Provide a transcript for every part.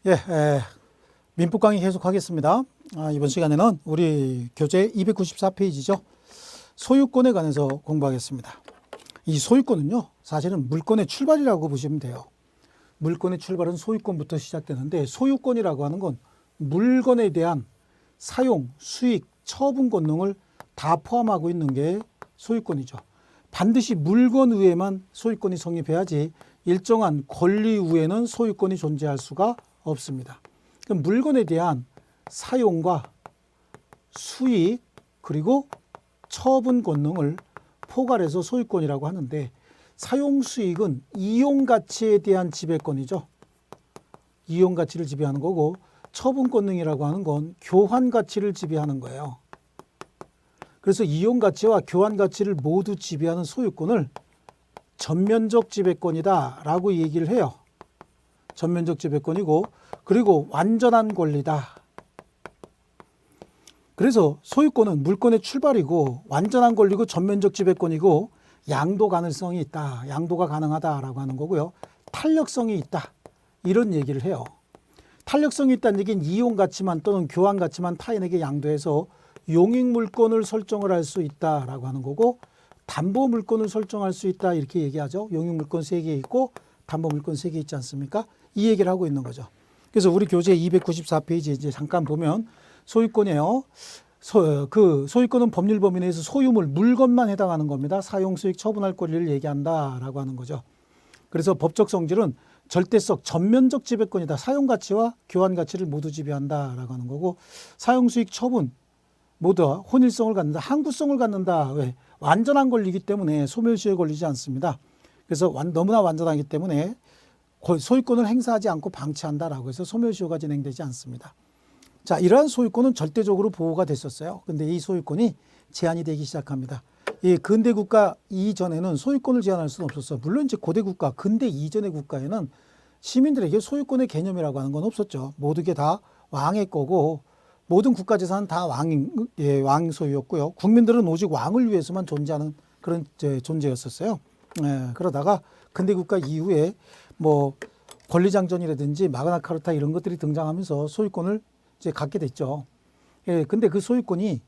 예, 민법 강의 계속하겠습니다. 이번 시간에는 우리 교재 294페이지죠. 소유권에 관해서 공부하겠습니다. 이 소유권은요, 사실은 물건의 출발이라고 보시면 돼요. 물건의 출발은 소유권부터 시작되는데, 소유권이라고 하는 건 물건에 대한 사용, 수익, 처분 권능을 다 포함하고 있는 게 소유권이죠. 반드시 물건 외에만 소유권이 성립해야지 일정한 권리 외에는 소유권이 존재할 수가 없습니다. 그럼 물건에 대한 사용과 수익 그리고 처분 권능을 포괄해서 소유권이라고 하는데, 사용 수익은 이용 가치에 대한 지배권이죠. 이용 가치를 지배하는 거고, 처분 권능이라고 하는 건 교환 가치를 지배하는 거예요. 그래서 이용 가치와 교환 가치를 모두 지배하는 소유권을 전면적 지배권이다 라고 얘기를 해요. 전면적 지배권이고, 그리고 완전한 권리다. 그래서 소유권은 물건의 출발이고, 완전한 권리고, 전면적 지배권이고, 양도 가능성이 있다, 양도가 가능하다라고 하는 거고요. 탄력성이 있다, 이런 얘기를 해요. 탄력성이 있다는 얘기는 이용 가치만 또는 교환 가치만 타인에게 양도해서 용익 물건을 설정을 할 수 있다라고 하는 거고, 담보 물건을 설정할 수 있다, 이렇게 얘기하죠. 용익 물건 3개 있고 담보 물건 3개 있지 않습니까? 이 얘기를 하고 있는 거죠. 그래서 우리 교재 294페이지 이제 잠깐 보면 소유권이에요. 그 소유권은 법률 범위 내에서 소유물, 물건만 해당하는 겁니다. 사용, 수익, 처분할 권리를 얘기한다라고 하는 거죠. 그래서 법적 성질은 절대적, 전면적 지배권이다. 사용 가치와 교환 가치를 모두 지배한다라고 하는 거고, 사용, 수익, 처분 모두 혼일성을 갖는다, 항구성을 갖는다. 왜? 완전한 권리이기 때문에 소멸시효에 걸리지 않습니다. 그래서 너무나 완전하기 때문에 소유권을 행사하지 않고 방치한다라고 해서 소멸시효가 진행되지 않습니다. 자, 이러한 소유권은 절대적으로 보호가 됐었어요. 근데 이 소유권이 제한이 되기 시작합니다. 이 근대 국가 이전에는 소유권을 제한할 수는 없었어요. 물론 이제 고대 국가, 근대 이전의 국가에는 시민들에게 소유권의 개념이라고 하는 건 없었죠. 모든 게 다 왕의 거고, 모든 국가 재산은 다 왕 소유였고요. 국민들은 오직 왕을 위해서만 존재하는 그런 존재였었어요. 그러다가 근대 국가 이후에 뭐 권리장전이라든지 마그나카르타 이런 것들이 등장하면서 소유권을 이제 갖게 됐죠. 근데 그 소유권이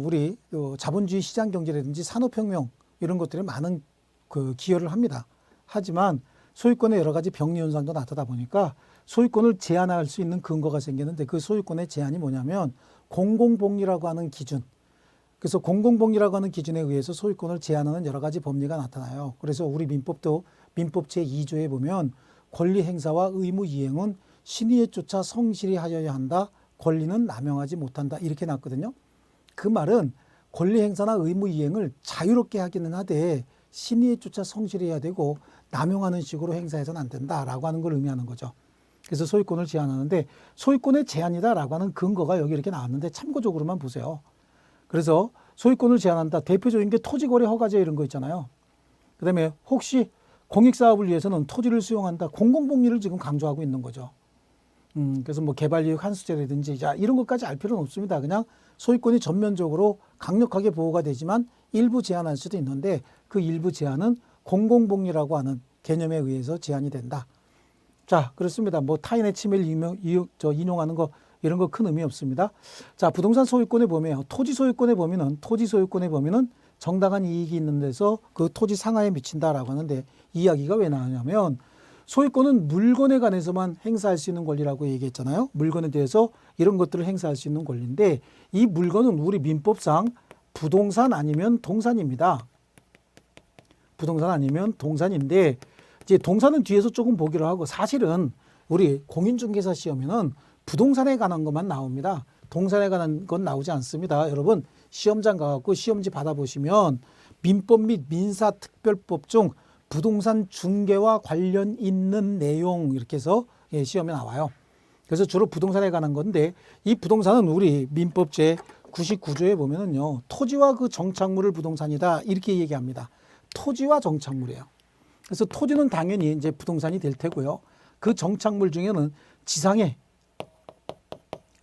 우리 자본주의 시장 경제라든지 산업혁명 이런 것들에 많은 그 기여를 합니다. 하지만 소유권의 여러 가지 병리 현상도 나타나다 보니까 소유권을 제한할 수 있는 근거가 생기는데, 그 소유권의 제한이 뭐냐면 공공복리라고 하는 기준. 그래서 공공복리라고 하는 기준에 의해서 소유권을 제한하는 여러 가지 법리가 나타나요. 그래서 우리 민법도 민법 제2조에 보면 권리 행사와 의무 이행은 신의에 쫓아 성실히 하여야 한다. 권리는 남용하지 못한다. 이렇게 났거든요. 그 말은 권리 행사나 의무 이행을 자유롭게 하기는 하되 신의에 쫓아 성실히 해야 되고 남용하는 식으로 행사해서는 안 된다라고 하는 걸 의미하는 거죠. 그래서 소유권을 제한하는데, 소유권의 제한이다라고 하는 근거가 여기 이렇게 나왔는데 참고적으로만 보세요. 그래서 소유권을 제한한다. 대표적인 게 토지거래 허가제 이런 거 있잖아요. 그 다음에 혹시 공익사업을 위해서는 토지를 수용한다. 공공복리를 지금 강조하고 있는 거죠. 그래서 뭐 개발이익 환수제라든지 이런 것까지 알 필요는 없습니다. 그냥 소유권이 전면적으로 강력하게 보호가 되지만 일부 제한할 수도 있는데, 그 일부 제한은 공공복리라고 하는 개념에 의해서 제한이 된다. 자, 그렇습니다. 뭐 타인의 침해를 인용하는 거 이런 거 큰 의미 없습니다. 자, 부동산 소유권의 범위예요. 토지 소유권의 범위는 정당한 이익이 있는 데서 그 토지 상하에 미친다라고 하는데, 이 이야기가 왜 나오냐면 소유권은 물건에 관해서만 행사할 수 있는 권리라고 얘기했잖아요. 물건에 대해서 이런 것들을 행사할 수 있는 권리인데, 이 물건은 우리 민법상 부동산 아니면 동산입니다. 부동산 아니면 동산인데, 이제 동산은 뒤에서 조금 보기로 하고, 사실은 우리 공인중개사 시험에는 부동산에 관한 것만 나옵니다. 동산에 관한 건 나오지 않습니다. 여러분 시험장 가갖고 시험지 받아보시면 민법 및 민사특별법 중 부동산 중개와 관련 있는 내용 이렇게 해서 시험에 나와요. 그래서 주로 부동산에 관한 건데, 이 부동산은 우리 민법 제 99조에 보면은요, 토지와 그 정착물을 부동산이다 이렇게 얘기합니다. 토지와 정착물이에요. 그래서 토지는 당연히 이제 부동산이 될 테고요. 그 정착물 중에는 지상에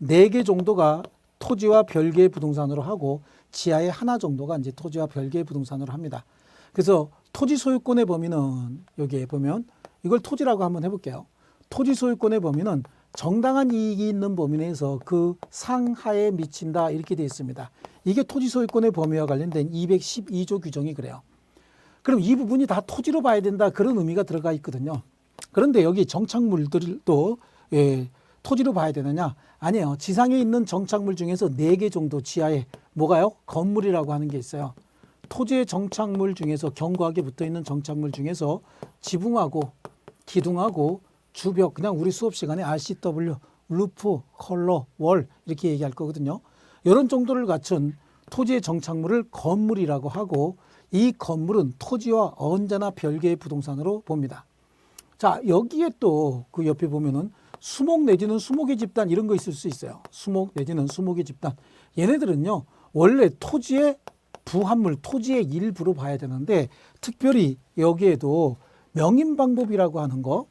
4개 정도가 토지와 별개의 부동산으로 하고, 지하에 하나 정도가 이제 토지와 별개의 부동산으로 합니다. 그래서 토지 소유권의 범위는 여기에 보면 이걸 토지라고 한번 해볼게요. 토지 소유권의 범위는 정당한 이익이 있는 범위 내에서 그 상하에 미친다 이렇게 되어 있습니다. 이게 토지 소유권의 범위와 관련된 212조 규정이 그래요. 그럼 이 부분이 다 토지로 봐야 된다 그런 의미가 들어가 있거든요. 그런데 여기 정착물들도 토지로 봐야 되느냐? 아니에요. 지상에 있는 정착물 중에서 4개 정도 지하에 뭐가요? 건물이라고 하는 게 있어요. 토지의 정착물 중에서 견고하게 붙어있는 정착물 중에서 지붕하고 기둥하고 주벽, 그냥 우리 수업 시간에 RCW, 루프, 컬러, 월 이렇게 얘기할 거거든요. 이런 정도를 갖춘 토지의 정착물을 건물이라고 하고 이 건물은 토지와 언제나 별개의 부동산으로 봅니다. 자, 여기에 또 그 옆에 보면은 수목 내지는 수목의 집단 이런 거 있을 수 있어요. 수목 내지는 수목의 집단. 얘네들은요, 원래 토지의 부합물, 토지의 일부로 봐야 되는데 특별히 여기에도 명인방법이라고 하는 거.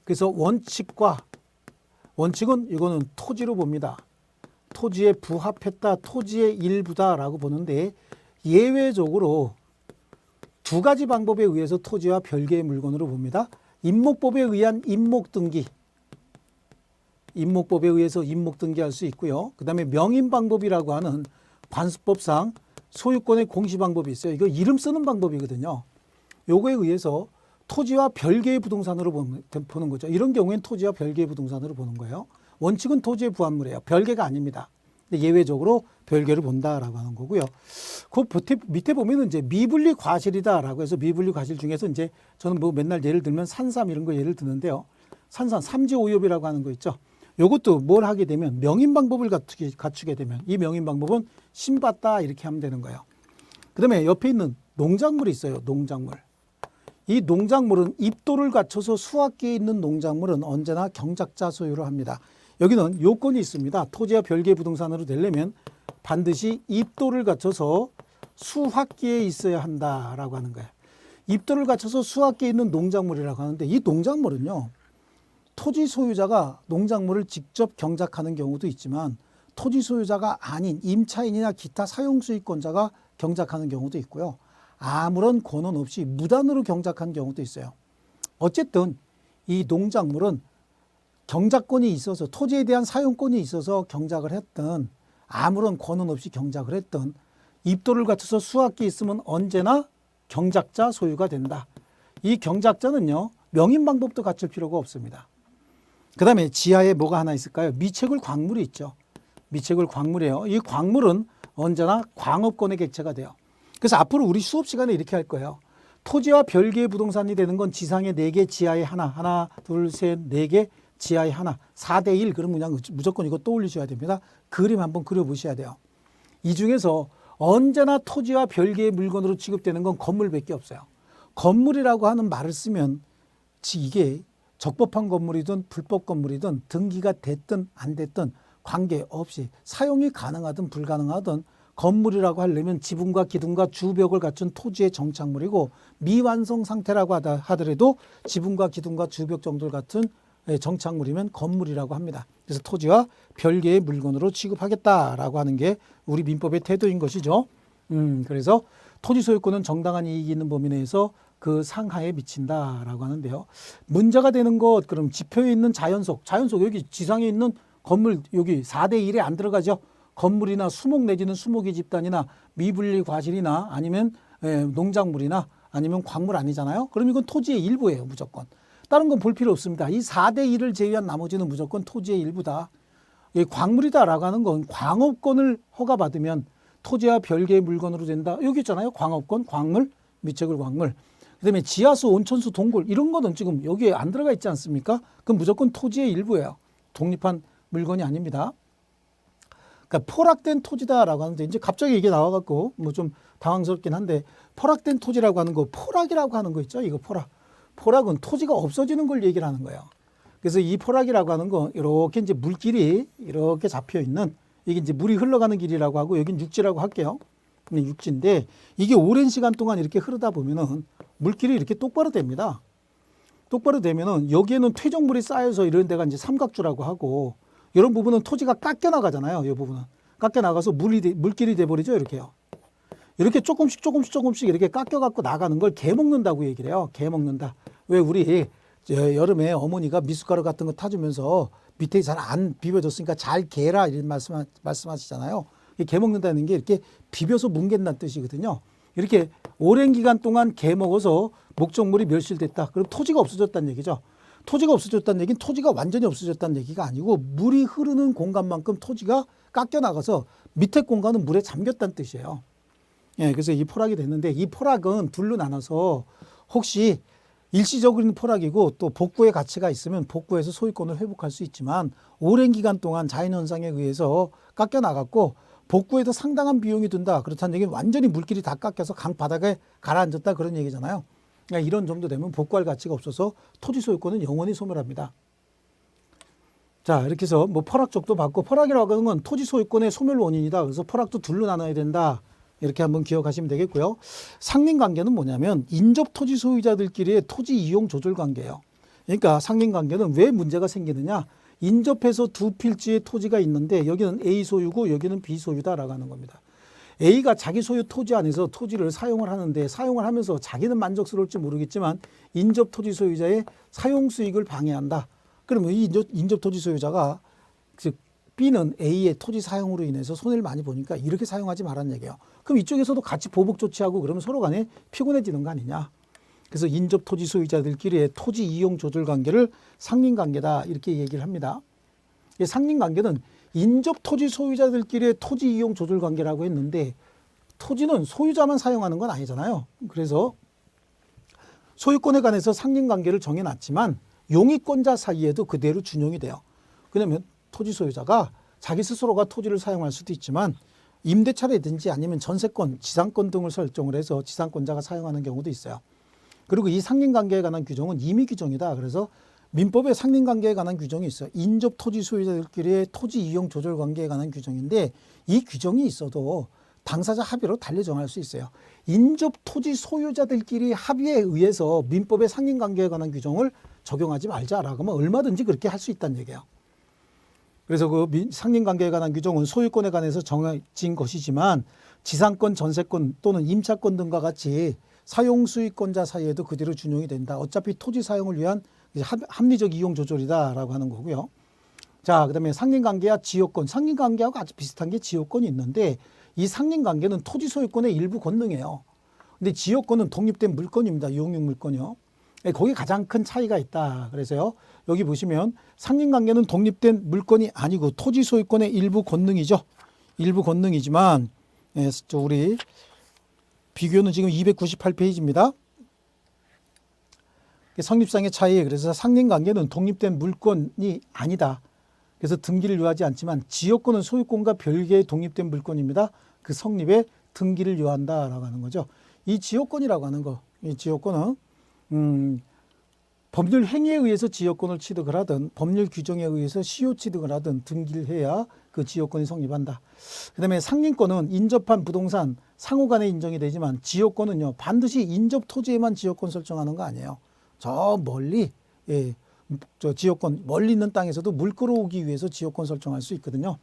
그래서 원칙은 이거는 토지로 봅니다. 토지에 부합했다, 토지의 일부다라고 보는데 예외적으로 2가지 방법에 의해서 토지와 별개의 물건으로 봅니다. 임목법에 의한 임목등기, 임목법에 의해서 임목등기할 수 있고요. 그 다음에 명인방법이라고 하는 관습법상 소유권의 공시방법이 있어요. 이거 이름 쓰는 방법이거든요. 요거에 의해서 토지와 별개의 부동산으로 보는 거죠. 이런 경우에는 토지와 별개의 부동산으로 보는 거예요. 원칙은 토지의 부합물이에요. 별개가 아닙니다. 근데 예외적으로 별개를 본다라고 하는 거고요. 그 밑에 보면은 이제 미분리 과실이다라고 해서 미분리 과실 중에서 이제 저는 뭐 맨날 예를 들면 산삼 이런 거 예를 드는데요. 산삼 삼지오엽이라고 하는 거 있죠. 요것도 뭘 하게 되면 명인 방법을 갖추게 되면 이 명인 방법은 신받다 이렇게 하면 되는 거예요. 그다음에 옆에 있는 농작물이 있어요. 농작물. 이 농작물은 입도를 갖춰서 수확기에 있는 농작물은 언제나 경작자 소유로 합니다. 여기는 요건이 있습니다. 토지와 별개 부동산으로 되려면 반드시 입도를 갖춰서 수확기에 있어야 한다라고 하는 거예요. 입도를 갖춰서 수확기에 있는 농작물이라고 하는데 이 농작물은요. 토지 소유자가 농작물을 직접 경작하는 경우도 있지만 토지 소유자가 아닌 임차인이나 기타 사용수익권자가 경작하는 경우도 있고요. 아무런 권한 없이 무단으로 경작한 경우도 있어요. 어쨌든 이 농작물은 경작권이 있어서 토지에 대한 사용권이 있어서 경작을 했든 아무런 권한 없이 경작을 했든 입도를 갖춰서 수확기에 있으면 언제나 경작자 소유가 된다. 이 경작자는요. 명인 방법도 갖출 필요가 없습니다. 그 다음에 지하에 뭐가 하나 있을까요? 미채굴 광물이 있죠. 미채굴 광물이에요. 이 광물은 언제나 광업권의 객체가 돼요. 그래서 앞으로 우리 수업 시간에 이렇게 할 거예요. 토지와 별개의 부동산이 되는 건 지상에 4개, 지하에 하나, 둘, 셋, 4개, 지하에 하나, 4대1. 그러면 그냥 무조건 이거 떠올리셔야 됩니다. 그림 한번 그려보셔야 돼요. 이 중에서 언제나 토지와 별개의 물건으로 취급되는 건 건물밖에 없어요. 건물이라고 하는 말을 쓰면 이게 적법한 건물이든 불법 건물이든 등기가 됐든 안 됐든 관계없이 사용이 가능하든 불가능하든 건물이라고 하려면 지붕과 기둥과 주벽을 갖춘 토지의 정착물이고 미완성 상태라고 하더라도 지붕과 기둥과 주벽 정도를 갖춘 정착물이면 건물이라고 합니다. 그래서 토지와 별개의 물건으로 취급하겠다라고 하는 게 우리 민법의 태도인 것이죠. 그래서 토지 소유권은 정당한 이익이 있는 범위 내에서 그 상하에 미친다라고 하는데요. 문제가 되는 것, 그럼 지표에 있는 자연속 여기 지상에 있는 건물 여기 4대1에 안 들어가죠. 건물이나 수목 내지는 수목의 집단이나 미분리 과실이나 아니면 농작물이나 아니면 광물 아니잖아요. 그럼 이건 토지의 일부예요. 무조건. 다른 건 볼 필요 없습니다. 이 4대1을 제외한 나머지는 무조건 토지의 일부다. 광물이다라고 하는 건 광업권을 허가받으면 토지와 별개의 물건으로 된다. 여기 있잖아요. 광업권, 광물, 미채굴 광물. 그다음에 지하수, 온천수, 동굴 이런 거는 지금 여기에 안 들어가 있지 않습니까? 그럼 무조건 토지의 일부예요. 독립한 물건이 아닙니다. 그러니까 포락된 토지다라고 하는데 이제 갑자기 이게 나와갖고 뭐 좀 당황스럽긴 한데 포락된 토지라고 하는 거, 포락이라고 하는 거 있죠? 이거 포락. 포락은 토지가 없어지는 걸 얘기를 하는 거예요. 그래서 이 포락이라고 하는 건 이렇게 이제 물길이 이렇게 잡혀 있는 이게 이제 물이 흘러가는 길이라고 하고 여긴 육지라고 할게요. 육지인데 이게 오랜 시간 동안 이렇게 흐르다 보면은 물길이 이렇게 똑바로 됩니다. 똑바로 되면은 여기에는 퇴적물이 쌓여서 이런 데가 이제 삼각주라고 하고 이런 부분은 토지가 깎여 나가잖아요. 이 부분은 깎여 나가서 물길이 돼버리죠. 이렇게요. 이렇게 조금씩 이렇게 깎여 갖고 나가는 걸 개 먹는다고 얘기를 해요. 개 먹는다. 왜 우리 여름에 어머니가 미숫가루 같은 거 타주면서 밑에 잘 안 비벼졌으니까 잘 개라 이런 말씀하시잖아요. 개 먹는다는 게 이렇게 비벼서 뭉갠다는 뜻이거든요. 이렇게 오랜 기간 동안 개 먹어서 목적물이 멸실됐다. 그럼 토지가 없어졌다는 얘기죠. 토지가 없어졌다는 얘기는 토지가 완전히 없어졌다는 얘기가 아니고 물이 흐르는 공간만큼 토지가 깎여 나가서 밑에 공간은 물에 잠겼다는 뜻이에요. 예, 그래서 이 포락이 됐는데 이 포락은 둘로 나눠서 혹시 일시적인 포락이고 또 복구의 가치가 있으면 복구해서 소유권을 회복할 수 있지만 오랜 기간 동안 자연현상에 의해서 깎여 나갔고 복구에도 상당한 비용이 든다. 그렇다는 얘기는 완전히 물길이 다 깎여서 강 바닥에 가라앉았다 그런 얘기잖아요. 그러니까 이런 정도 되면 복구할 가치가 없어서 토지 소유권은 영원히 소멸합니다. 자, 이렇게 해서 뭐 포락 쪽도 받고 포락이라고 하는 건 토지 소유권의 소멸 원인이다. 그래서 포락도 둘로 나눠야 된다. 이렇게 한번 기억하시면 되겠고요. 상린관계는 뭐냐면 인접 토지 소유자들끼리의 토지 이용 조절 관계예요. 그러니까 상린관계는 왜 문제가 생기느냐. 인접해서 두 필지의 토지가 있는데 여기는 A 소유고 여기는 B 소유다라고 하는 겁니다. A가 자기 소유 토지 안에서 토지를 사용을 하는데 사용을 하면서 자기는 만족스러울지 모르겠지만 인접 토지 소유자의 사용 수익을 방해한다. 그러면 이 인접 토지 소유자가 즉 B는 A의 토지 사용으로 인해서 손해를 많이 보니까 이렇게 사용하지 말라는 얘기예요. 그럼 이쪽에서도 같이 보복 조치하고 그러면 서로 간에 피곤해지는 거 아니냐. 그래서 인접 토지 소유자들끼리의 토지 이용 조절 관계를 상린관계다 이렇게 얘기를 합니다. 이 상린관계는 인접 토지 소유자들끼리의 토지 이용 조절 관계라고 했는데 토지는 소유자만 사용하는 건 아니잖아요. 그래서 소유권에 관해서 상린관계를 정해놨지만 용의권자 사이에도 그대로 준용이 돼요. 왜냐하면 토지 소유자가 자기 스스로가 토지를 사용할 수도 있지만 임대차라든지 아니면 전세권, 지상권 등을 설정을 해서 지상권자가 사용하는 경우도 있어요. 그리고 이 상린관계에 관한 규정은 임의 규정이다. 그래서 민법에 상린관계에 관한 규정이 있어요. 인접 토지 소유자들끼리의 토지 이용 조절 관계에 관한 규정인데 이 규정이 있어도 당사자 합의로 달리 정할 수 있어요. 인접 토지 소유자들끼리 합의에 의해서 민법의 상린관계에 관한 규정을 적용하지 말자라고 하면 얼마든지 그렇게 할 수 있다는 얘기예요. 그래서 그 상린관계에 관한 규정은 소유권에 관해서 정해진 것이지만 지상권, 전세권 또는 임차권 등과 같이 사용수익권자 사이에도 그대로 준용이 된다. 어차피 토지 사용을 위한 합리적 이용 조절이다라고 하는 거고요. 자, 그다음에 상린관계와 지역권. 상린관계하고 아주 비슷한 게 지역권이 있는데 이 상린관계는 토지 소유권의 일부 권능이에요. 근데 지역권은 독립된 물권입니다. 이용용 물권이요. 거기 가장 큰 차이가 있다. 그래서요. 여기 보시면 상린관계는 독립된 물권이 아니고 토지 소유권의 일부 권능이죠. 일부 권능이지만 우리 비교는 지금 298페이지입니다. 성립상의 차이. 그래서 상린관계는 독립된 물권이 아니다. 그래서 등기를 요하지 않지만 지역권은 소유권과 별개의 독립된 물권입니다. 그 성립에 등기를 요한다라고 하는 거죠. 이 지역권이라고 하는 거, 이 지역권은 법률 행위에 의해서 지역권을 취득을 하든 법률 규정에 의해서 시효 취득을 하든 등기를 해야 그 지역권이 성립한다. 그다음에 상린권은 인접한 부동산 상호간에 인정이 되지만 지역권은요 반드시 인접 토지에만 지역권 설정하는 거 아니에요. 저 멀리 저 지역권 멀리 있는 땅에서도 물 끌어오기 위해서 지역권 설정할 수 있거든요.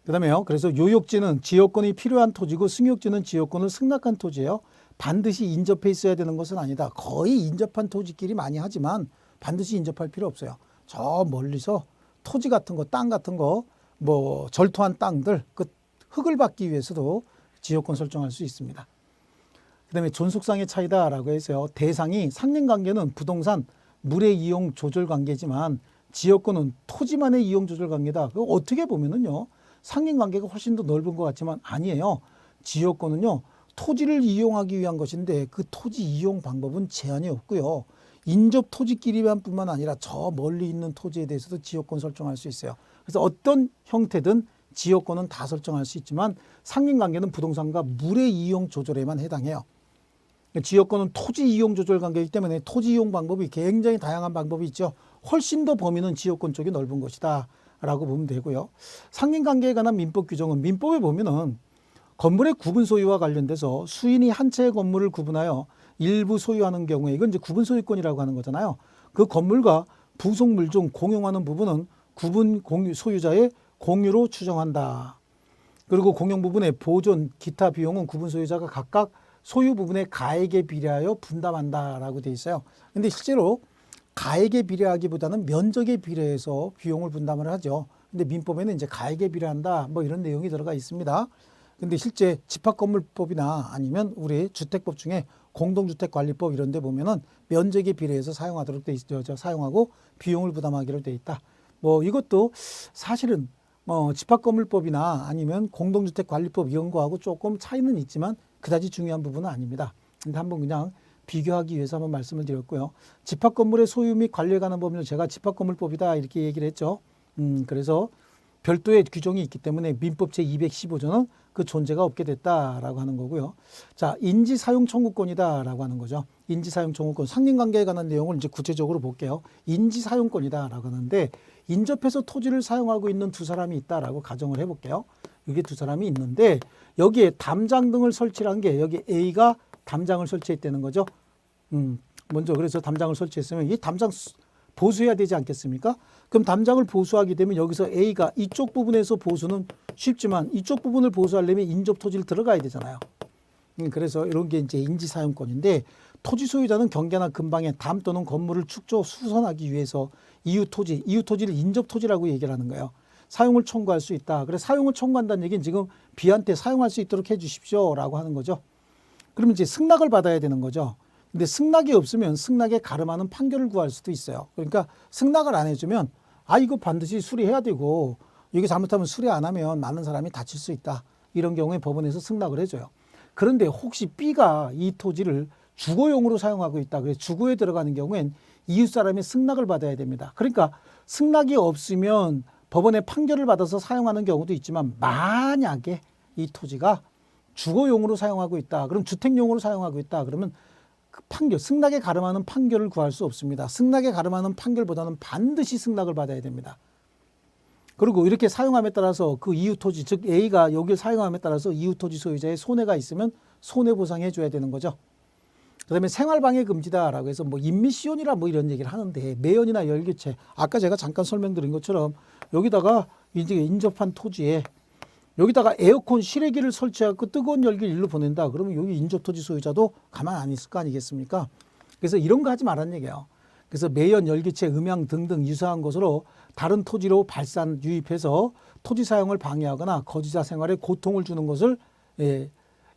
그다음에요. 그래서 요역지는 지역권이 필요한 토지고 승역지는 지역권을 승낙한 토지예요. 반드시 인접해 있어야 되는 것은 아니다. 거의 인접한 토지끼리 많이 하지만 반드시 인접할 필요 없어요. 저 멀리서 토지 같은 거, 땅 같은 거, 뭐 절토한 땅들 그 흙을 받기 위해서도 지역권 설정할 수 있습니다. 그다음에 존속상의 차이다라고 해서요. 대상이 상린관계는 부동산 물의 이용 조절 관계지만 지역권은 토지만의 이용 조절 관계다. 그 어떻게 보면은요. 상린관계가 훨씬 더 넓은 것 같지만 아니에요. 지역권은요. 토지를 이용하기 위한 것인데 그 토지 이용 방법은 제한이 없고요. 인접 토지끼리만 뿐만 아니라 저 멀리 있는 토지에 대해서도 지역권 설정할 수 있어요. 그래서 어떤 형태든 지역권은 다 설정할 수 있지만 상린관계는 부동산과 물의 이용 조절에만 해당해요. 지역권은 토지 이용 조절 관계이기 때문에 토지 이용 방법이 굉장히 다양한 방법이 있죠. 훨씬 더 범위는 지역권 쪽이 넓은 것이다 라고 보면 되고요. 상린관계에 관한 민법 규정은 민법에 보면은 건물의 구분 소유와 관련돼서 수인이 한 채의 건물을 구분하여 일부 소유하는 경우에 이건 이제 구분 소유권이라고 하는 거잖아요. 그 건물과 부속물 중 공용하는 부분은 구분 소유자의 공유로 추정한다. 그리고 공용 부분의 보존, 기타 비용은 구분 소유자가 각각 소유 부분의 가액에 비례하여 분담한다라고 돼 있어요. 근데 실제로 가액에 비례하기보다는 면적에 비례해서 비용을 분담을 하죠. 근데 민법에는 이제 가액에 비례한다 뭐 이런 내용이 들어가 있습니다. 근데 실제 집합건물법이나 아니면 우리 주택법 중에 공동주택관리법 이런 데 보면은 면적에 비례해서 사용하도록 돼 있죠. 사용하고 비용을 부담하기로 돼 있다. 뭐 이것도 사실은 집합건물법이나 아니면 공동주택관리법 이런 거하고 조금 차이는 있지만 그다지 중요한 부분은 아닙니다. 근데 한번 그냥 비교하기 위해서 한번 말씀을 드렸고요. 집합건물의 소유 및 관리에 관한 법률 제가 집합건물법이다 이렇게 얘기를 했죠. 그래서 별도의 규정이 있기 때문에 민법 제215조는 그 존재가 없게 됐다라고 하는 거고요. 자, 인지사용 청구권이다라고 하는 거죠. 인지사용 청구권, 상린관계에 관한 내용을 이제 구체적으로 볼게요. 인지사용권이다라고 하는데 인접해서 토지를 사용하고 있는 두 사람이 있다라고 가정을 해볼게요. 이게 두 사람이 있는데 여기에 담장 등을 설치한 게 여기 A가 담장을 설치했다는 거죠. 먼저 그래서 담장을 설치했으면 이 담장 보수해야 되지 않겠습니까? 그럼 담장을 보수하게 되면 여기서 A가 이쪽 부분에서 보수는 쉽지만 이쪽 부분을 보수하려면 인접 토지를 들어가야 되잖아요. 그래서 이런 게 이제 인지사용권인데 토지 소유자는 경계나 근방에 담 또는 건물을 축조 수선하기 위해서 이웃 토지를 인접 토지라고 얘기를 하는 거예요. 사용을 청구할 수 있다. 그래서 사용을 청구한다는 얘기는 지금 B한테 사용할 수 있도록 해 주십시오라고 하는 거죠. 그러면 이제 승낙을 받아야 되는 거죠. 근데 승낙이 없으면 승낙에 가름하는 판결을 구할 수도 있어요. 그러니까 승낙을 안 해주면 이거 반드시 수리해야 되고 이게 잘못하면 수리 안 하면 많은 사람이 다칠 수 있다. 이런 경우에 법원에서 승낙을 해줘요. 그런데 혹시 B가 이 토지를 주거용으로 사용하고 있다. 그래서 주거에 들어가는 경우엔 이웃 사람의 승낙을 받아야 됩니다. 그러니까 승낙이 없으면 법원의 판결을 받아서 사용하는 경우도 있지만 만약에 이 토지가 주거용으로 사용하고 있다. 그럼 주택용으로 사용하고 있다. 그러면 그 판결, 승낙에 가름하는 판결을 구할 수 없습니다. 승낙에 가름하는 판결보다는 반드시 승낙을 받아야 됩니다. 그리고 이렇게 사용함에 따라서 그 이웃 토지, 즉 A가 여기를 사용함에 따라서 이웃 토지 소유자의 손해가 있으면 손해보상해 줘야 되는 거죠. 그다음에 생활방해 금지다라고 해서 뭐 임미시온이라 뭐 이런 얘기를 하는데 매연이나 열교체, 아까 제가 잠깐 설명드린 것처럼 여기다가 이제 인접한 토지에 여기다가 에어컨 실외기를 설치하고 뜨거운 열기를 일로 보낸다. 그러면 여기 인접토지 소유자도 가만 안 있을 거 아니겠습니까? 그래서 이런 거 하지 말라는 얘기예요. 그래서 매연, 열기체, 음향 등등 유사한 것으로 다른 토지로 발산, 유입해서 토지 사용을 방해하거나 거주자 생활에 고통을 주는 것을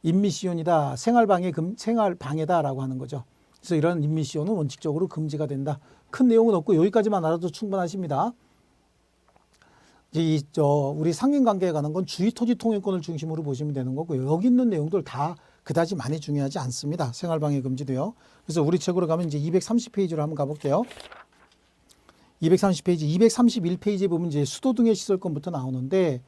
임미시온이다, 생활방해다라고 하는 거죠. 그래서 이런 임미시온은 원칙적으로 금지가 된다. 큰 내용은 없고 여기까지만 알아도 충분하십니다. 우리 상인관계에 관한 건 주의토지 통행권을 중심으로 보시면 되는 거고요. 여기 있는 내용들 다 그다지 많이 중요하지 않습니다. 생활방해 금지도요. 그래서 우리 책으로 가면 이제 230페이지로 한번 가볼게요. 230페이지, 231페이지에 보면 이제 수도 등의 시설권부터 나오는데,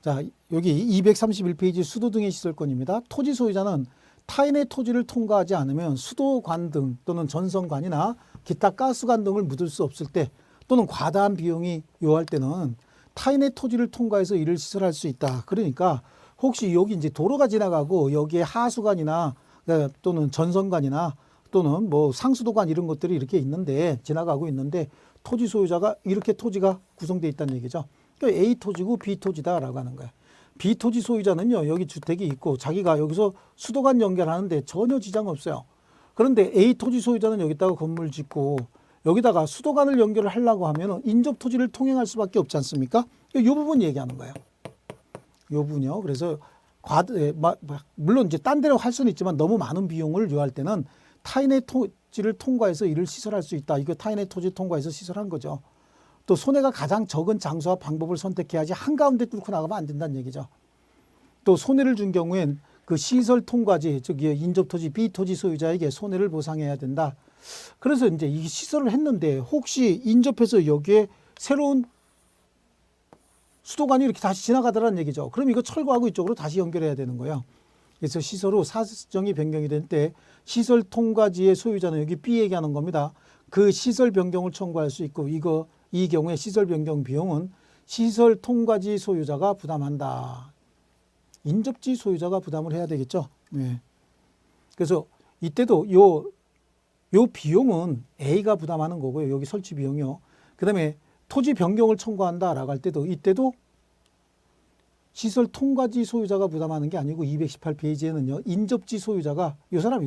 자, 여기 231페이지 수도 등의 시설권입니다. 토지 소유자는 타인의 토지를 통과하지 않으면 수도관 등 또는 전선관이나 기타 가스관 등을 묻을 수 없을 때 또는 과다한 비용이 요할 때는 타인의 토지를 통과해서 이를 시설할 수 있다. 그러니까 혹시 여기 이제 도로가 지나가고 여기에 하수관이나 또는 전선관이나 또는 뭐 상수도관 이런 것들이 이렇게 있는데 지나가고 있는데 토지 소유자가 이렇게 토지가 구성되어 있다는 얘기죠. 그러니까 A 토지고 B 토지다라고 하는 거예요. B 토지 소유자는요, 여기 주택이 있고 자기가 여기서 수도관 연결하는데 전혀 지장 없어요. 그런데 A 토지 소유자는 여기다가 건물 짓고 여기다가 수도관을 연결을 하려고 하면 인접 토지를 통행할 수밖에 없지 않습니까? 이 부분 얘기하는 거예요. 이 부분이요. 그래서 물론 이제 딴 데로 할 수는 있지만 너무 많은 비용을 요할 때는 타인의 토지를 통과해서 이를 시설할 수 있다. 이거 타인의 토지 통과해서 시설한 거죠. 또 손해가 가장 적은 장소와 방법을 선택해야지 한가운데 뚫고 나가면 안 된다는 얘기죠. 또 손해를 준 경우엔 그 시설 통과지, 즉 인접토지 B 토지 소유자에게 손해를 보상해야 된다. 그래서 이제 이 시설을 했는데 혹시 인접해서 여기에 새로운 수도관이 이렇게 다시 지나가더라는 얘기죠. 그럼 이거 철거하고 이쪽으로 다시 연결해야 되는 거예요. 그래서 시설 후 사정이 변경이 될 때 시설 통과지의 소유자는 여기 B 얘기하는 겁니다. 그 시설 변경을 청구할 수 있고 이 경우에 시설 변경 비용은 시설 통과지 소유자가 부담한다. 인접지 소유자가 부담을 해야 되겠죠. 네. 그래서 이때도 요 비용은 A가 부담하는 거고요. 여기 설치 비용이요. 그 다음에 토지 변경을 청구한다라고 할 때도 이때도 시설 통과지 소유자가 부담하는 게 아니고 218페이지에는요. 인접지 소유자가 요 사람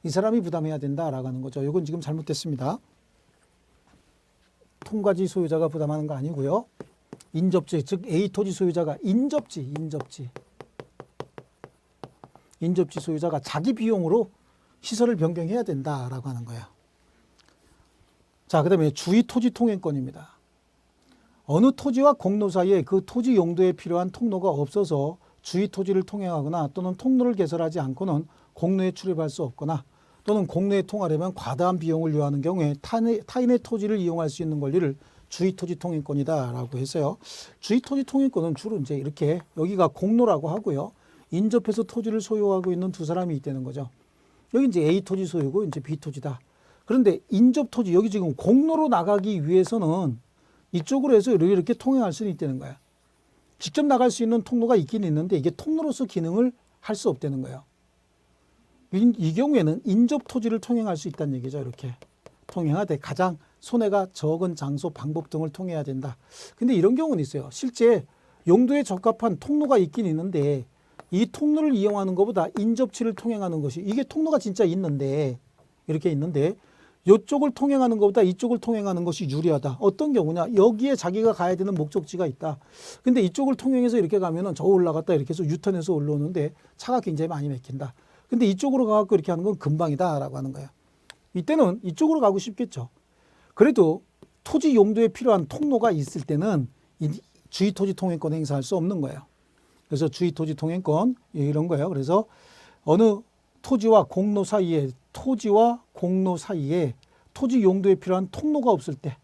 이 사람이 부담해야 된다라고 하는 거죠. 이건 지금 잘못됐습니다. 통과지 소유자가 부담하는 거 아니고요. 인접지, 즉 A 토지 소유자가 인접지 소유자가 자기 비용으로 시설을 변경해야 된다라고 하는 거예요. 자, 그다음에 주의 토지 통행권입니다. 어느 토지와 공로 사이에 그 토지 용도에 필요한 통로가 없어서 주의 토지를 통행하거나 또는 통로를 개설하지 않고는 공로에 출입할 수 없거나 또는 공로에 통하려면 과다한 비용을 요하는 경우에 타인의 토지를 이용할 수 있는 권리를 주의 토지 통행권이다라고 했어요. 주의 토지 통행권은 주로 이제 이렇게 여기가 공로라고 하고요. 인접해서 토지를 소유하고 있는 두 사람이 있다는 거죠. 여기 이제 A 토지 소유고 이제 B 토지다. 그런데 인접 토지 여기 지금 공로로 나가기 위해서는 이쪽으로 해서 이렇게 통행할 수는 있다는 거야. 직접 나갈 수 있는 통로가 있긴 있는데 이게 통로로서 기능을 할 수 없다는 거예요. 이 경우에는 인접 토지를 통행할 수 있다는 얘기죠. 이렇게 통행하되 가장 손해가 적은 장소, 방법 등을 통해야 된다. 근데 이런 경우는 있어요. 실제 용도에 적합한 통로가 있긴 있는데 이 통로를 이용하는 것보다 인접지를 통행하는 것이 이게 통로가 진짜 있는데 이렇게 있는데 이쪽을 통행하는 것보다 이쪽을 통행하는 것이 유리하다. 어떤 경우냐? 여기에 자기가 가야 되는 목적지가 있다. 근데 이쪽을 통행해서 이렇게 가면은 저 올라갔다 이렇게 해서 유턴해서 올라오는데 차가 굉장히 많이 막힌다. 근데 이쪽으로 가갖고 이렇게 하는 건 금방이다라고 하는 거예요. 이때는 이쪽으로 가고 싶겠죠. 그래도 토지 용도에 필요한 통로가 있을 때는 이 주의 토지 통행권 행사할 수 없는 거예요. 그래서 주의 토지 통행권 이런 거예요. 그래서 어느 토지와 공로 사이에 토지 용도에 필요한 통로가 없을 때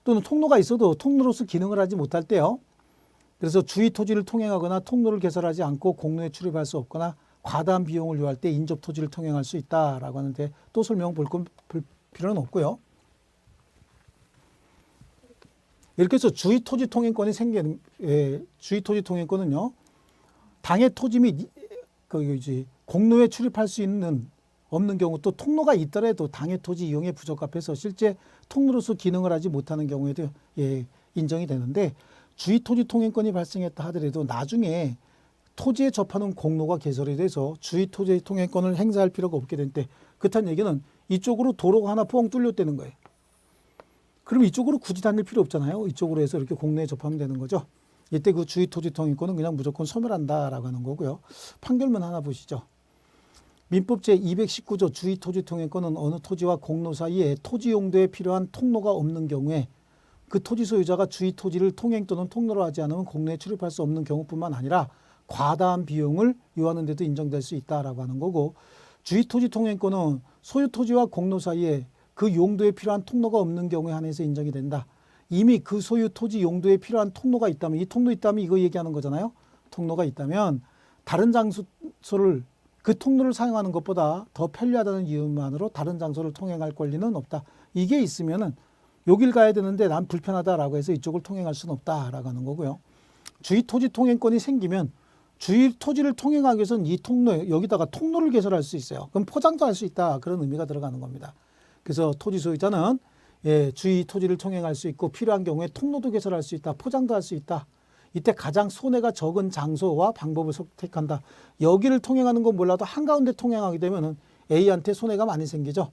또는 통로가 있어도 통로로서 기능을 하지 못할 때요. 그래서 주의 토지를 통행하거나 통로를 개설하지 않고 공로에 출입할 수 없거나 과다한 비용을 요할 때 인접 토지를 통행할 수 있다라고 하는데 또 설명 볼 필요는 없고요. 이렇게 해서 주의 토지 통행권이 생기는 주의 토지 통행권은요. 당의 토지 및 공로에 출입할 수 없는 경우 또 통로가 있더라도 당의 토지 이용에 부적합해서 실제 통로로서 기능을 하지 못하는 경우에도 인정이 되는데 주의 토지 통행권이 발생했다 하더라도 나중에 토지에 접하는 공로가 개설이 돼서 주의 토지 통행권을 행사할 필요가 없게 될 때 그렇다는 얘기는 이쪽으로 도로가 하나 뻥 뚫렸다는 거예요. 그럼 이쪽으로 굳이 다닐 필요 없잖아요. 이쪽으로 해서 이렇게 공로에 접하면 되는 거죠. 이때 그 주의 토지 통행권은 그냥 무조건 소멸한다라고 하는 거고요. 판결문 하나 보시죠. 민법 제219조 주의 토지 통행권은 어느 토지와 공로 사이에 토지 용도에 필요한 통로가 없는 경우에 그 토지 소유자가 주의 토지를 통행 또는 통로로 하지 않으면 공로에 출입할 수 없는 경우뿐만 아니라 과다한 비용을 요하는 데도 인정될 수 있다라고 하는 거고 주의 토지 통행권은 소유 토지와 공로 사이에 그 용도에 필요한 통로가 없는 경우에 한해서 인정이 된다. 이미 그 소유 토지 용도에 필요한 통로가 있다면 이 통로 있다면 이거 얘기하는 거잖아요. 통로가 있다면 다른 장소를 그 통로를 사용하는 것보다 더 편리하다는 이유만으로 다른 장소를 통행할 권리는 없다. 이게 있으면은 여길 가야 되는데 난 불편하다라고 해서 이쪽을 통행할 수는 없다라고 하는 거고요. 주의 토지 통행권이 생기면 주의 토지를 통행하기 위해서는 이 통로에 여기다가 통로를 개설할 수 있어요. 그럼 포장도 할 수 있다. 그런 의미가 들어가는 겁니다. 그래서 토지 소유자는 주의 토지를 통행할 수 있고 필요한 경우에 통로도 개설할 수 있다. 포장도 할 수 있다. 이때 가장 손해가 적은 장소와 방법을 선택한다. 여기를 통행하는 건 몰라도 한가운데 통행하게 되면 A한테 손해가 많이 생기죠.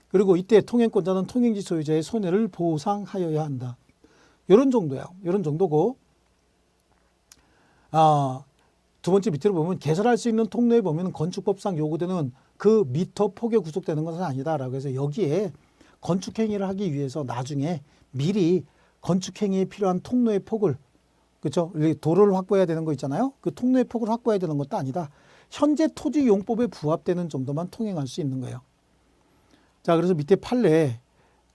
그리고 이때 통행권자는 통행지 소유자의 손해를 보상하여야 한다. 이런 정도예요. 이런 정도고 두 번째 밑으로 보면 개설할 수 있는 통로에 보면 건축법상 요구되는 그 미터 폭에 구속되는 것은 아니다라고 해서 여기에 건축행위를 하기 위해서 나중에 미리 건축행위에 필요한 통로의 폭을 그렇죠? 도로를 확보해야 되는 거 있잖아요. 그 통로의 폭을 확보해야 되는 것도 아니다. 현재 토지 용법에 부합되는 정도만 통행할 수 있는 거예요. 자, 그래서 밑에 판례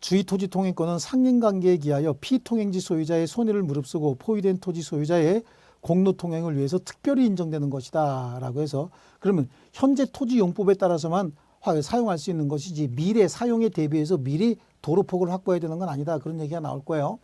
주의 토지 통행권은 상인관계에 기하여 피통행지 소유자의 손해를 무릅쓰고 포위된 토지 소유자의 공로 통행을 위해서 특별히 인정되는 것이다 라고 해서 그러면 현재 토지 용법에 따라서만 사용할 수 있는 것이지 미래 사용에 대비해서 미리 도로폭을 확보해야 되는 건 아니다. 그런 얘기가 나올 거예요.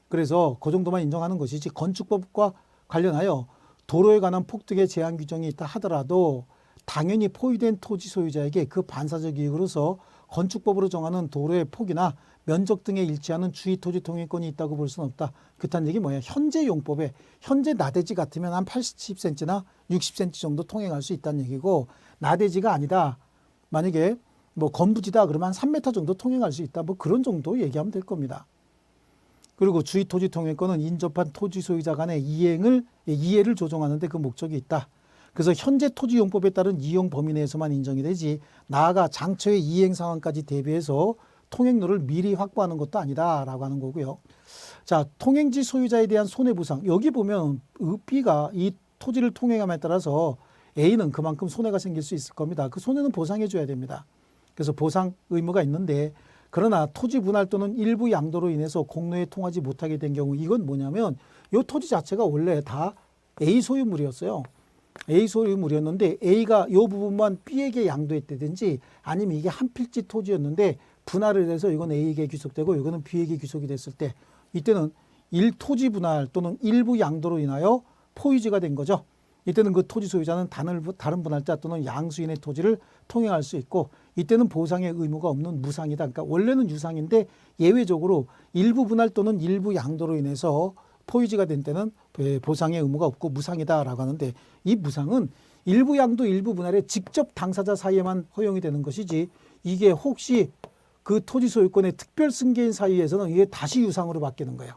그래서 그 정도만 인정하는 것이지 건축법과 관련하여 도로에 관한 폭등의 제한 규정이 있다 하더라도 당연히 포위된 토지 소유자에게 그 반사적 이익으로서 건축법으로 정하는 도로의 폭이나 면적 등에 일치하는 주의 토지 통행권이 있다고 볼 수는 없다. 그렇다는 얘기 뭐예요? 현재 용법에 현재 나대지 같으면 한 80cm나 60cm 정도 통행할 수 있다는 얘기고 나대지가 아니다. 만약에 뭐 건부지다 그러면 한 3m 정도 통행할 수 있다. 뭐 그런 정도 얘기하면 될 겁니다. 그리고 주의토지 통행권은 인접한 토지 소유자 간의 이해를 조정하는 데 그 목적이 있다. 그래서 현재 토지용법에 따른 이용 범위 내에서만 인정이 되지 나아가 장처의 이행 상황까지 대비해서 통행로를 미리 확보하는 것도 아니다라고 하는 거고요. 자, 통행지 소유자에 대한 손해보상. 여기 보면 B가 이 토지를 통행함에 따라서 A는 그만큼 손해가 생길 수 있을 겁니다. 그 손해는 보상해 줘야 됩니다. 그래서 보상 의무가 있는데 그러나 토지 분할 또는 일부 양도로 인해서 공로에 통하지 못하게 된 경우 이건 뭐냐면 이 토지 자체가 원래 다 A 소유물이었어요. A 소유물이었는데 A가 이 부분만 B에게 양도했다든지 아니면 이게 한 필지 토지였는데 분할을 해서 이건 A에게 귀속되고 이거는 B에게 귀속이 됐을 때 이때는 토지 분할 또는 일부 양도로 인하여 포유지가 된 거죠. 이때는 그 토지 소유자는 다른 분할자 또는 양수인의 토지를 통행할 수 있고 이때는 보상의 의무가 없는 무상이다. 그러니까 원래는 유상인데 예외적으로 일부 분할 또는 일부 양도로 인해서 포유지가 된 때는 보상의 의무가 없고 무상이다라고 하는데 이 무상은 일부 양도 일부 분할에 직접 당사자 사이에만 허용이 되는 것이지 이게 혹시 그 토지 소유권의 특별 승계인 사이에서는 이게 다시 유상으로 바뀌는 거예요.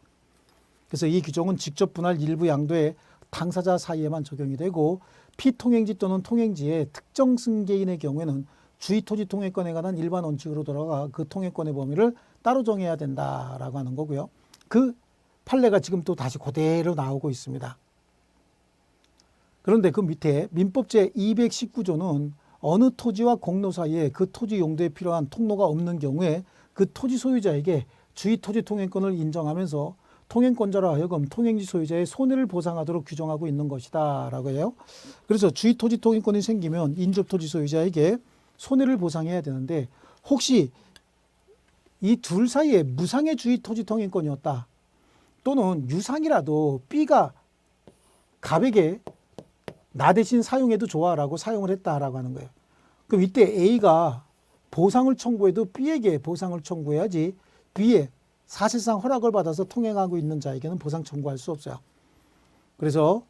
그래서 이 규정은 직접 분할 일부 양도의 당사자 사이에만 적용이 되고 피통행지 또는 통행지의 특정 승계인의 경우에는 주의토지 통행권에 관한 일반 원칙으로 돌아가 그 통행권의 범위를 따로 정해야 된다라고 하는 거고요. 그 판례가 지금 또 다시 그대로 나오고 있습니다. 그런데 그 밑에 민법 제219조는 어느 토지와 공로 사이에 그 토지 용도에 필요한 통로가 없는 경우에 그 토지 소유자에게 주의토지 통행권을 인정하면서 통행권자로 하여금 통행지 소유자의 손해를 보상하도록 규정하고 있는 것이다 라고 해요. 그래서 주의토지 통행권이 생기면 인접토지 소유자에게 손해를 보상해야 되는데 혹시 이 둘 사이에 무상의 주의토지 통행권이었다 또는 유상이라도 B가 갑에게 나 대신 사용해도 좋아라고 사용을 했다라고 하는 거예요. 그럼 이때 A가 보상을 청구해도 B에게 보상을 청구해야지 B에 사실상 허락을 받아서 통행하고 있는 자에게는 보상 청구할 수 없어요. 그래서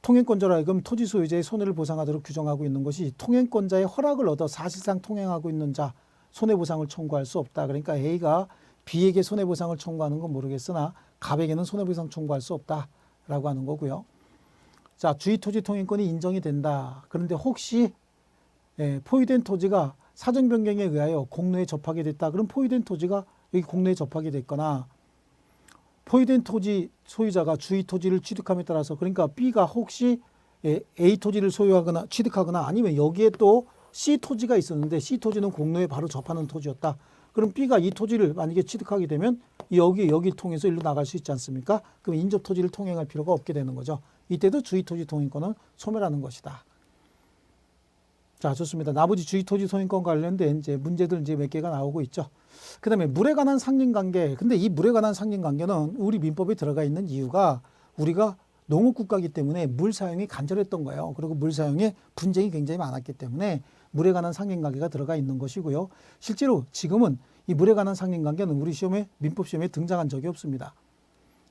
통행권자로 하여금 토지 소유자의 손해를 보상하도록 규정하고 있는 것이 통행권자의 허락을 얻어 사실상 통행하고 있는 자 손해보상을 청구할 수 없다. 그러니까 A가 B에게 손해보상을 청구하는 건 모르겠으나 갑에게는 손해보상 청구할 수 없다라고 하는 거고요. 자, 주의토지 통행권이 인정이 된다. 그런데 혹시 포위된 토지가 사정 변경에 의하여 공로에 접하게 됐다. 그럼 포위된 토지가 여기 공로에 접하게 됐거나 포위된 토지 소유자가 주의 토지를 취득함에 따라서 그러니까 B가 혹시 A 토지를 소유하거나 취득하거나 아니면 여기에 또 C 토지가 있었는데 C 토지는 공로에 바로 접하는 토지였다. 그럼 B가 이 토지를 만약에 취득하게 되면 여기를 통해서 일로 나갈 수 있지 않습니까? 그럼 인접 토지를 통행할 필요가 없게 되는 거죠. 이때도 주의 토지 통행권은 소멸하는 것이다. 자, 좋습니다. 나머지 주의토지 소유권 관련된 이제 문제들 이제 몇 개가 나오고 있죠. 그 다음에 물에 관한 상린관계. 근데 이 물에 관한 상린관계는 우리 민법에 들어가 있는 이유가 우리가 농업국가이기 때문에 물 사용이 간절했던 거예요. 그리고 물 사용에 분쟁이 굉장히 많았기 때문에 물에 관한 상린관계가 들어가 있는 것이고요. 실제로 지금은 이 물에 관한 상린관계는 우리 시험에 민법 시험에 등장한 적이 없습니다.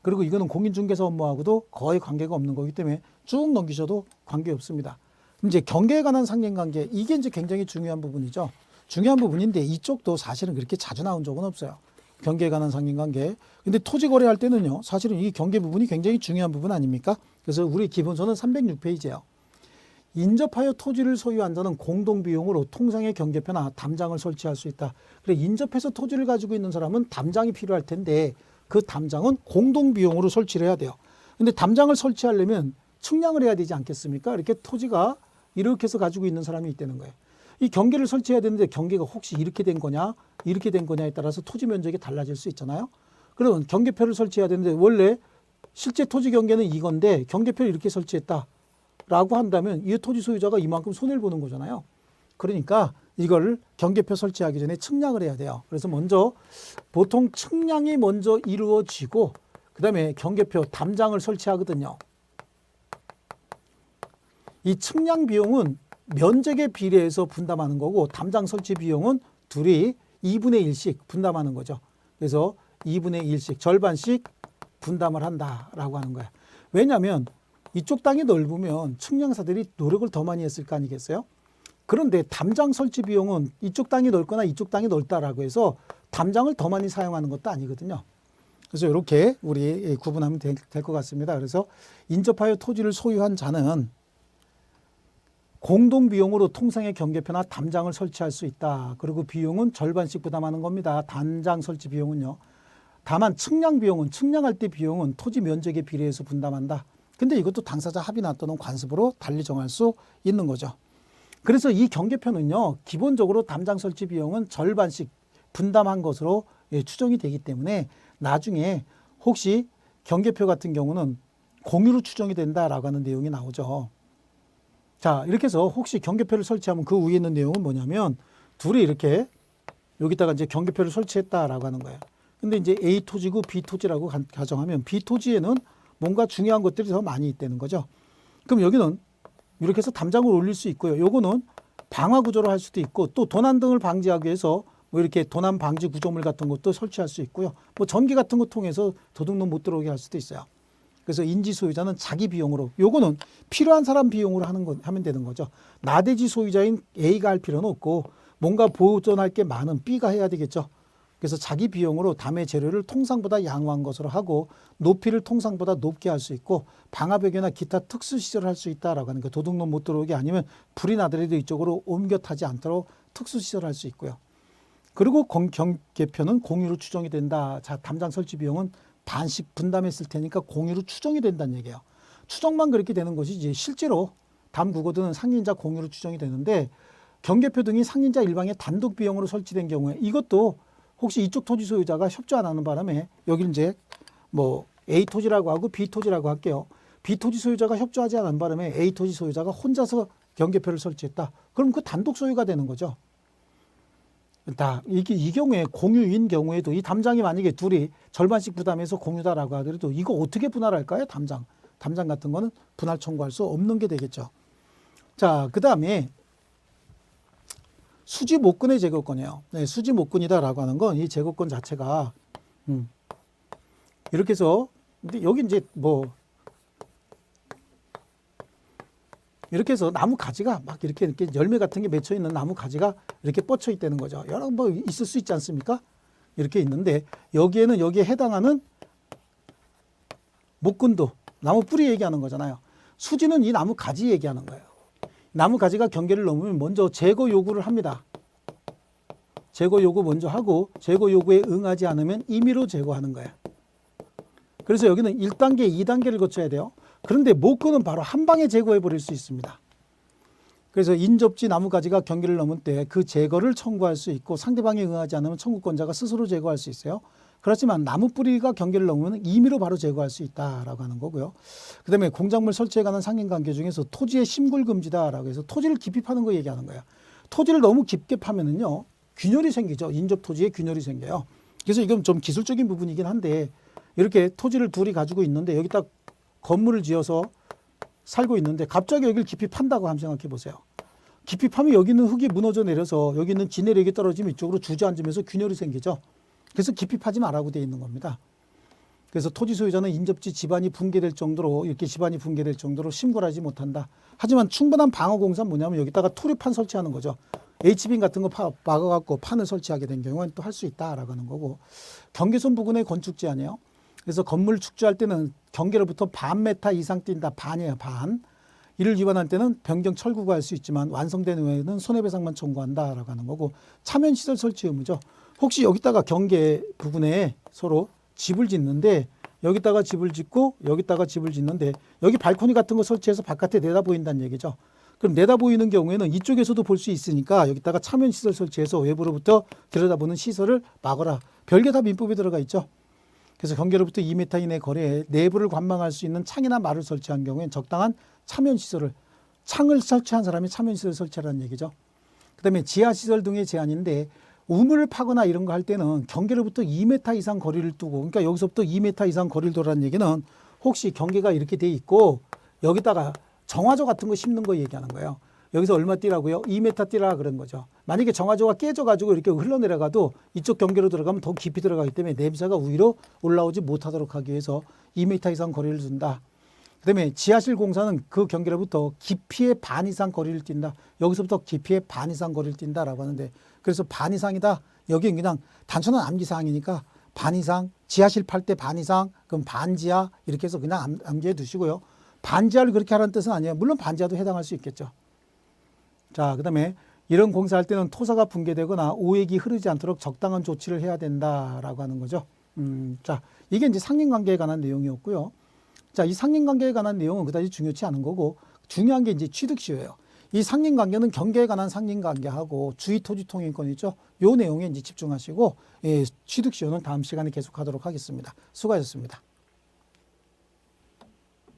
그리고 이거는 공인중개사 업무하고도 거의 관계가 없는 거기 때문에 쭉 넘기셔도 관계 없습니다. 이제 경계에 관한 상린관계 이게 이제 굉장히 중요한 부분이죠. 중요한 부분인데 이쪽도 사실은 그렇게 자주 나온 적은 없어요. 경계에 관한 상린관계. 근데 토지 거래할 때는요. 사실은 이 경계 부분이 굉장히 중요한 부분 아닙니까? 그래서 우리 기본서는 306페이지예요. 인접하여 토지를 소유한 자는 공동비용으로 통상의 경계표나 담장을 설치할 수 있다. 그래 인접해서 토지를 가지고 있는 사람은 담장이 필요할 텐데 그 담장은 공동비용으로 설치를 해야 돼요. 근데 담장을 설치하려면 측량을 해야 되지 않겠습니까? 이렇게 토지가 이렇게 해서 가지고 있는 사람이 있다는 거예요. 이 경계를 설치해야 되는데 경계가 혹시 이렇게 된 거냐 이렇게 된 거냐에 따라서 토지 면적이 달라질 수 있잖아요. 그러면 경계표를 설치해야 되는데 원래 실제 토지 경계는 이건데 경계표를 이렇게 설치했다라고 한다면 이 토지 소유자가 이만큼 손해를 보는 거잖아요. 그러니까 이걸 경계표 설치하기 전에 측량을 해야 돼요. 그래서 먼저 보통 측량이 먼저 이루어지고 그 다음에 경계표 담장을 설치하거든요. 이 측량 비용은 면적에 비례해서 분담하는 거고 담장 설치 비용은 둘이 2분의 1씩 분담하는 거죠. 그래서 2분의 1씩 절반씩 분담을 한다라고 하는 거예요. 왜냐하면 이쪽 땅이 넓으면 측량사들이 노력을 더 많이 했을 거 아니겠어요? 그런데 담장 설치 비용은 이쪽 땅이 넓거나 이쪽 땅이 넓다라고 해서 담장을 더 많이 사용하는 것도 아니거든요. 그래서 이렇게 우리 구분하면 될 것 같습니다. 그래서 인접하여 토지를 소유한 자는 공동 비용으로 통상의 경계표나 담장을 설치할 수 있다. 그리고 비용은 절반씩 부담하는 겁니다. 담장 설치 비용은요. 다만 측량 비용은 측량할 때 비용은 토지 면적에 비례해서 분담한다. 근데 이것도 당사자 합의나 또는 관습으로 달리 정할 수 있는 거죠. 그래서 이 경계표는요. 기본적으로 담장 설치 비용은 절반씩 분담한 것으로 추정이 되기 때문에 나중에 혹시 경계표 같은 경우는 공유로 추정이 된다라고 하는 내용이 나오죠. 자, 이렇게 해서 혹시 경계표를 설치하면 그 위에 있는 내용은 뭐냐면 둘이 이렇게 여기다가 이제 경계표를 설치했다라고 하는 거예요. 근데 이제 A 토지고 B 토지라고 가정하면 B 토지에는 뭔가 중요한 것들이 더 많이 있다는 거죠. 그럼 여기는 이렇게 해서 담장을 올릴 수 있고요. 요거는 방화 구조로 할 수도 있고 또 도난 등을 방지하기 위해서 뭐 이렇게 도난 방지 구조물 같은 것도 설치할 수 있고요. 뭐 전기 같은 거 통해서 도둑놈 못 들어오게 할 수도 있어요. 그래서 인지 소유자는 자기 비용으로, 요거는 필요한 사람 비용으로 하면 되는 거죠. 나대지 소유자인 A가 할 필요는 없고 뭔가 보존할 게 많은 B가 해야 되겠죠. 그래서 자기 비용으로 담의 재료를 통상보다 양호한 것으로 하고 높이를 통상보다 높게 할 수 있고 방화벽이나 기타 특수시설을 할 수 있다라고 하는 거. 도둑놈 못 들어오게 아니면 불이 나더라도 이쪽으로 옮겨 타지 않도록 특수시설을 할 수 있고요. 그리고 경계표는 공유로 추정이 된다. 자, 담장 설치 비용은 반씩 분담했을 테니까 공유로 추정이 된다는 얘기예요. 추정만 그렇게 되는 것이지 실제로 담국어든 상인자 공유로 추정이 되는데 경계표 등이 상인자 일방의 단독 비용으로 설치된 경우에 이것도 혹시 이쪽 토지 소유자가 협조 안 하는 바람에 여기 이제 뭐 A 토지라고 하고 B 토지라고 할게요. B 토지 소유자가 협조하지 않은 바람에 A 토지 소유자가 혼자서 경계표를 설치했다. 그럼 그 단독 소유가 되는 거죠. 이 경우에 공유인 경우에도 이 담장이 만약에 둘이 절반씩 부담해서 공유다라고 하더라도 이거 어떻게 분할할까요? 담장 같은 거는 분할 청구할 수 없는 게 되겠죠. 자, 그 다음에 수지 못근의 제거권이에요. 네, 수지 못근이다라고 하는 건 이 제거권 자체가 이렇게 해서 근데 여기 이제 뭐 이렇게 해서 나무 가지가 막 이렇게 열매 같은 게 맺혀 있는 나무 가지가 이렇게 뻗쳐 있다는 거죠. 여러 뭐 있을 수 있지 않습니까? 이렇게 있는데 여기에는 여기에 해당하는 목근도 나무 뿌리 얘기하는 거잖아요. 수지는 이 나무 가지 얘기하는 거예요. 나무 가지가 경계를 넘으면 먼저 제거 요구를 합니다. 제거 요구 먼저 하고 제거 요구에 응하지 않으면 임의로 제거하는 거예요. 그래서 여기는 1단계, 2단계를 거쳐야 돼요. 그런데 목근은 바로 한 방에 제거해 버릴 수 있습니다. 그래서 인접지 나무가지가 경계를 넘은 때 그 제거를 청구할 수 있고 상대방이 응하지 않으면 청구권자가 스스로 제거할 수 있어요. 그렇지만 나무 뿌리가 경계를 넘으면 임의로 바로 제거할 수 있다라고 하는 거고요. 그다음에 공작물 설치에 관한 상인관계 중에서 토지의 심굴 금지다라고 해서 토지를 깊이 파는 거 얘기하는 거예요. 토지를 너무 깊게 파면은요 균열이 생기죠. 인접 토지에 균열이 생겨요. 그래서 이건 좀 기술적인 부분이긴 한데 이렇게 토지를 둘이 가지고 있는데 여기다 건물을 지어서 살고 있는데 갑자기 여기를 깊이 판다고 한번 생각해 보세요. 깊이 파면 여기 있는 흙이 무너져 내려서 여기 있는 지내력이 떨어지면 이쪽으로 주저앉으면서 균열이 생기죠. 그래서 깊이 파지 말라고 되어 있는 겁니다. 그래서 토지 소유자는 인접지 집안이 붕괴될 정도로 이렇게 집안이 붕괴될 정도로 심굴하지 못한다. 하지만 충분한 방어 공사는 뭐냐면 여기다가 토류판 설치하는 거죠. H빔 같은 거 막아갖고 판을 설치하게 된 경우는 또 할 수 있다라고 하는 거고 경계선 부근의 건축 제한이에요. 그래서 건물 축조할 때는 경계로부터 반 메타 이상 뛴다. 반이에요. 반. 이를 위반할 때는 변경 철구가 할 수 있지만 완성된 후에는 손해배상만 청구한다라고 하는 거고 차면시설 설치 의무죠. 혹시 여기다가 경계 부분에 서로 집을 짓는데 여기다가 집을 짓고 여기다가 집을 짓는데 여기 발코니 같은 거 설치해서 바깥에 내다 보인다는 얘기죠. 그럼 내다 보이는 경우에는 이쪽에서도 볼 수 있으니까 여기다가 차면시설 설치해서 외부로부터 들여다보는 시설을 막아라. 별게 다 민법에 들어가 있죠. 그래서 경계로부터 2m 이내 거리에 내부를 관망할 수 있는 창이나 말을 설치한 경우엔 적당한 차면시설을 창을 설치한 사람이 차면시설을 설치하라는 얘기죠. 그다음에 지하시설 등의 제한인데 우물을 파거나 이런 거 할 때는 경계로부터 2m 이상 거리를 두고 그러니까 여기서부터 2m 이상 거리를 두라는 얘기는 혹시 경계가 이렇게 돼 있고 여기다가 정화조 같은 거 심는 거 얘기하는 거예요. 여기서 얼마 뛰라고요? 2m 뛰라 그런 거죠. 만약에 정화조가 깨져가지고 이렇게 흘러내려가도 이쪽 경계로 들어가면 더 깊이 들어가기 때문에 냄새가 위로 올라오지 못하도록 하기 위해서 2m 이상 거리를 둔다. 그다음에 지하실 공사는 그 경계로부터 깊이의 반 이상 거리를 뛴다. 여기서부터 깊이의 반 이상 거리를 뛴다라고 하는데 그래서 반 이상이다. 여기는 그냥 단순한 암기사항이니까 반 이상, 지하실 팔 때 반 이상, 그럼 반지하 이렇게 해서 그냥 암기해 두시고요. 반지하를 그렇게 하라는 뜻은 아니에요. 물론 반지하도 해당할 수 있겠죠. 자, 그다음에 이런 공사할 때는 토사가 붕괴되거나 오액이 흐르지 않도록 적당한 조치를 해야 된다라고 하는 거죠. 자, 이게 이제 상린관계에 관한 내용이었고요. 자, 이 상린관계에 관한 내용은 그다지 중요치 않은 거고 중요한 게 이제 취득시효예요. 이 상린관계는 경계에 관한 상린관계하고 주의토지통행권 있죠. 요 내용에 이제 집중하시고 취득시효는 다음 시간에 계속하도록 하겠습니다. 수고하셨습니다.